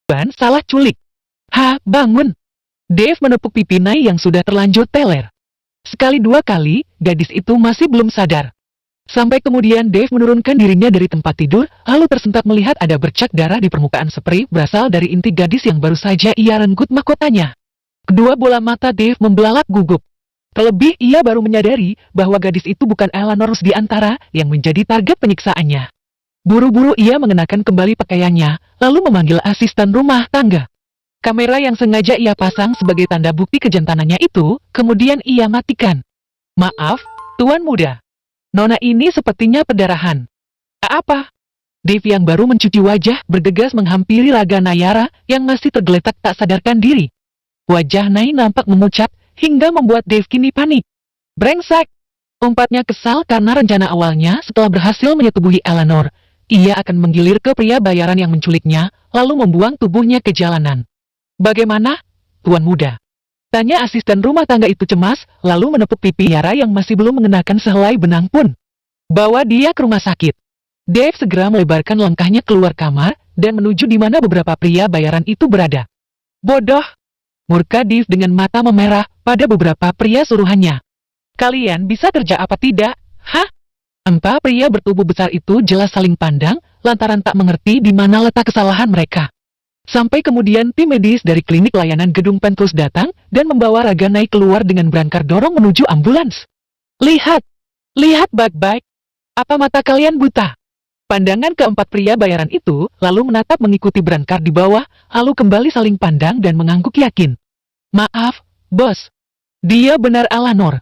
Ban salah culik. Bangun. Dave menepuk pipi Nai yang sudah terlanjur teler. Sekali dua kali, gadis itu masih belum sadar. Sampai kemudian Dave menurunkan dirinya dari tempat tidur, lalu tersentak melihat ada bercak darah di permukaan spray berasal dari inti gadis yang baru saja ia renggut mahkotanya. Kedua bola mata Dave membelalak gugup. Terlebih ia baru menyadari bahwa gadis itu bukan Eleanor Rusdiantara yang menjadi target penyiksaannya. Buru-buru ia mengenakan kembali pakaiannya, lalu memanggil asisten rumah tangga. Kamera yang sengaja ia pasang sebagai tanda bukti kejantanannya itu, kemudian ia matikan. Maaf, Tuan Muda. Nona ini sepertinya perdarahan. Apa? Dave yang baru mencuci wajah bergegas menghampiri raga Nayara yang masih tergeletak tak sadarkan diri. Wajah Nai nampak memucat hingga membuat Dave kini panik. Brengsek! Umpatnya kesal karena rencana awalnya setelah berhasil menyetubuhi Eleanor, ia akan menggilir ke pria bayaran yang menculiknya, lalu membuang tubuhnya ke jalanan. Bagaimana, Tuan Muda? Tanya asisten rumah tangga itu cemas, lalu menepuk pipi Yara yang masih belum mengenakan sehelai benang pun. Bawa dia ke rumah sakit. Dave segera melebarkan langkahnya keluar kamar, dan menuju di mana beberapa pria bayaran itu berada. Bodoh! Murka Dave dengan mata memerah pada beberapa pria suruhannya. Kalian bisa kerja apa tidak? Empat pria bertubuh besar itu jelas saling pandang, lantaran tak mengerti di mana letak kesalahan mereka. Sampai kemudian tim medis dari klinik layanan gedung Pentrus datang dan membawa raga Nai keluar dengan berangkar dorong menuju ambulans. Lihat! Lihat baik-baik! Apa mata kalian buta? Pandangan keempat pria bayaran itu lalu menatap mengikuti berangkar di bawah, lalu kembali saling pandang dan mengangguk yakin. Maaf, bos. Dia benar Eleanor.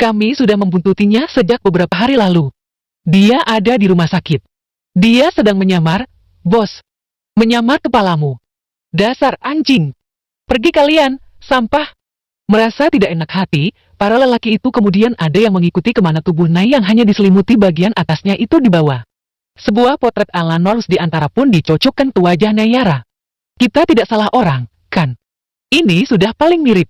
Kami sudah membuntutinya sejak beberapa hari lalu. Dia ada di rumah sakit. Dia sedang menyamar, bos. Menyamar kepalamu. Dasar anjing. Pergi kalian, sampah. Merasa tidak enak hati, para lelaki itu kemudian ada yang mengikuti kemana tubuh Nai yang hanya diselimuti bagian atasnya itu dibawa. Sebuah potret Eleanor Rusdiantara pun dicocokkan ke wajah Nayara. Kita tidak salah orang, kan? Ini sudah paling mirip.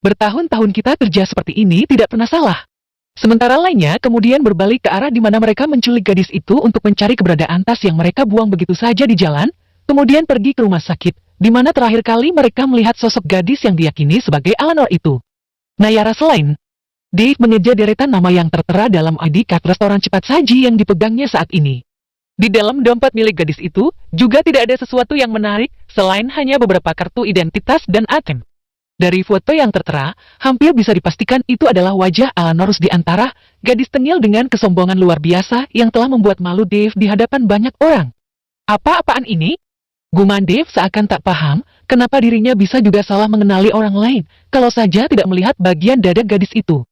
Bertahun-tahun kita kerja seperti ini tidak pernah salah. Sementara lainnya kemudian berbalik ke arah di mana mereka menculik gadis itu untuk mencari keberadaan tas yang mereka buang begitu saja di jalan, kemudian pergi ke rumah sakit, di mana terakhir kali mereka melihat sosok gadis yang diyakini sebagai Eleanor itu. Nayara selain, Dave mengejar deretan nama yang tertera dalam ID card restoran cepat saji yang dipegangnya saat ini. Di dalam dompet milik gadis itu, juga tidak ada sesuatu yang menarik, selain hanya beberapa kartu identitas dan ATM. Dari foto yang tertera, hampir bisa dipastikan itu adalah wajah Eleanor Rusdiantara, gadis tengil dengan kesombongan luar biasa yang telah membuat malu Dave di hadapan banyak orang. Apa-apaan ini? Guman Dave seakan tak paham, kenapa dirinya bisa juga salah mengenali orang lain, kalau saja tidak melihat bagian dada gadis itu.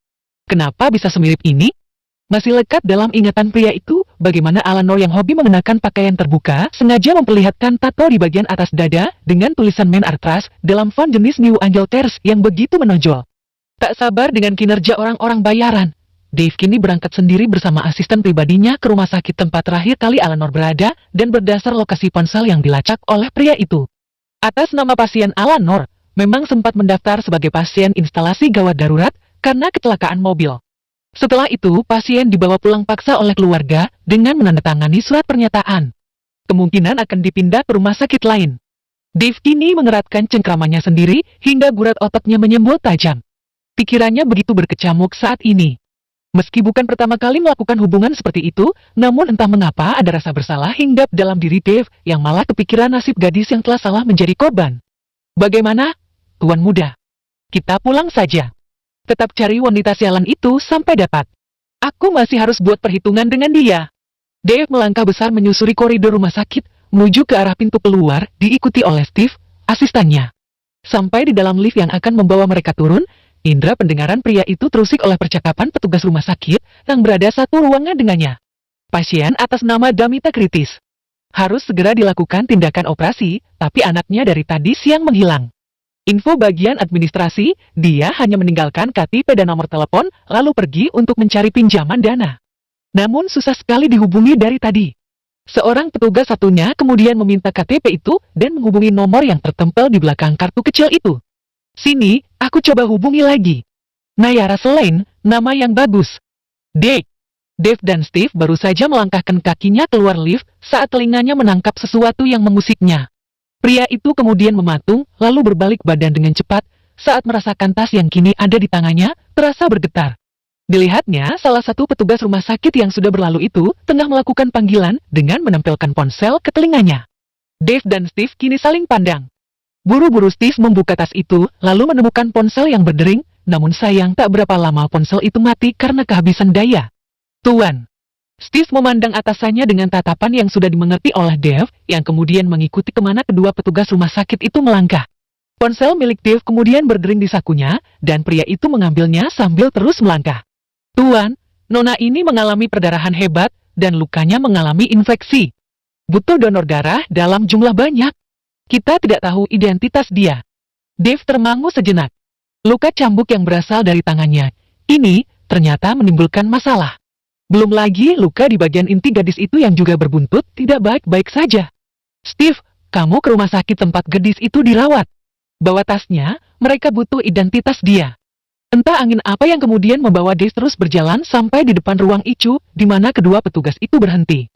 Kenapa bisa semirip ini? Masih lekat dalam ingatan pria itu, bagaimana Eleanor yang hobi mengenakan pakaian terbuka, sengaja memperlihatkan tato di bagian atas dada, dengan tulisan Men Are Trash, dalam font jenis New Angel Tears yang begitu menonjol. Tak sabar dengan kinerja orang-orang bayaran, Dave kini berangkat sendiri bersama asisten pribadinya ke rumah sakit tempat terakhir kali Eleanor berada, dan berdasar lokasi ponsel yang dilacak oleh pria itu. Atas nama pasien Eleanor, memang sempat mendaftar sebagai pasien instalasi gawat darurat, karena kecelakaan mobil. Setelah itu, pasien dibawa pulang paksa oleh keluarga dengan menandatangani surat pernyataan. Kemungkinan akan dipindah ke rumah sakit lain. Dave kini mengeratkan cengkramannya sendiri hingga gurat otaknya menyembul tajam. Pikirannya begitu berkecamuk saat ini. Meski bukan pertama kali melakukan hubungan seperti itu, namun entah mengapa ada rasa bersalah hinggap dalam diri Dave yang malah kepikiran nasib gadis yang telah salah menjadi korban. Bagaimana, Tuan Muda? Kita pulang saja. Tetap cari wanita sialan itu sampai dapat. Aku masih harus buat perhitungan dengan dia. Dave melangkah besar menyusuri koridor rumah sakit, menuju ke arah pintu keluar, diikuti oleh Steve, asistennya. Sampai di dalam lift yang akan membawa mereka turun, indera pendengaran pria itu terusik oleh percakapan petugas rumah sakit, yang berada satu ruangan dengannya. Pasien atas nama Damita kritis. Harus segera dilakukan tindakan operasi, tapi anaknya dari tadi siang menghilang. Info bagian administrasi, dia hanya meninggalkan KTP dan nomor telepon, lalu pergi untuk mencari pinjaman dana. Namun susah sekali dihubungi dari tadi. Seorang petugas satunya kemudian meminta KTP itu dan menghubungi nomor yang tertempel di belakang kartu kecil itu. Sini, aku coba hubungi lagi. Nayara selain, nama yang bagus. Dave dan Steve baru saja melangkahkan kakinya keluar lift saat telinganya menangkap sesuatu yang mengusiknya. Pria itu kemudian mematung, lalu berbalik badan dengan cepat, saat merasakan tas yang kini ada di tangannya, terasa bergetar. Dilihatnya, salah satu petugas rumah sakit yang sudah berlalu itu, tengah melakukan panggilan, dengan menempelkan ponsel ke telinganya. Dave dan Steve kini saling pandang. Buru-buru Steve membuka tas itu, lalu menemukan ponsel yang berdering, namun sayang tak berapa lama ponsel itu mati karena kehabisan daya. Tuan. Steve memandang atasannya dengan tatapan yang sudah dimengerti oleh Dave, yang kemudian mengikuti kemana kedua petugas rumah sakit itu melangkah. Ponsel milik Dave kemudian berdering di sakunya, dan pria itu mengambilnya sambil terus melangkah. Tuan, Nona ini mengalami perdarahan hebat, dan lukanya mengalami infeksi. Butuh donor darah dalam jumlah banyak. Kita tidak tahu identitas dia. Dave termangu sejenak. Luka cambuk yang berasal dari tangannya ini ternyata menimbulkan masalah. Belum lagi luka di bagian inti gadis itu yang juga berbuntut tidak baik-baik saja. Steve, kamu ke rumah sakit tempat gadis itu dirawat. Bawa tasnya, mereka butuh identitas dia. Entah angin apa yang kemudian membawa Dave terus berjalan sampai di depan ruang ICU, di mana kedua petugas itu berhenti.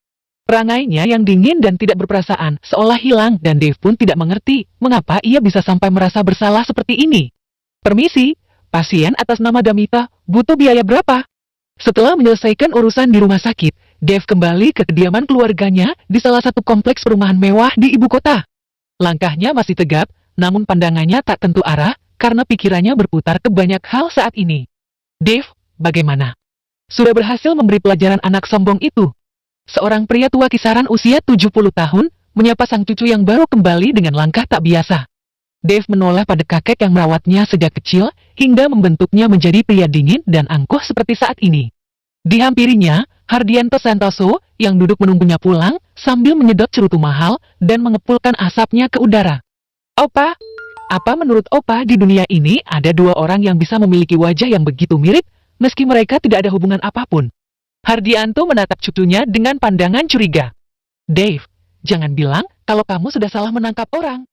Perangainya yang dingin dan tidak berperasaan seolah hilang dan Dave pun tidak mengerti mengapa ia bisa sampai merasa bersalah seperti ini. Permisi, pasien atas nama Damita, butuh biaya berapa? Setelah menyelesaikan urusan di rumah sakit, Dave kembali ke kediaman keluarganya di salah satu kompleks perumahan mewah di ibu kota. Langkahnya masih tegap, namun pandangannya tak tentu arah karena pikirannya berputar ke banyak hal saat ini. Dave, bagaimana? Sudah berhasil memberi pelajaran anak sombong itu? Seorang pria tua kisaran usia 70 tahun, menyapa sang cucu yang baru kembali dengan langkah tak biasa. Dave menoleh pada kakek yang merawatnya sejak kecil, hingga membentuknya menjadi pria dingin dan angkuh seperti saat ini. Dihampirinya, Hardianto Santoso, yang duduk menunggunya pulang, sambil menyedot cerutu mahal, dan mengepulkan asapnya ke udara. Opa, apa menurut Opa di dunia ini ada dua orang yang bisa memiliki wajah yang begitu mirip, meski mereka tidak ada hubungan apapun? Hardianto menatap cucunya dengan pandangan curiga. Dave, jangan bilang kalau kamu sudah salah menangkap orang.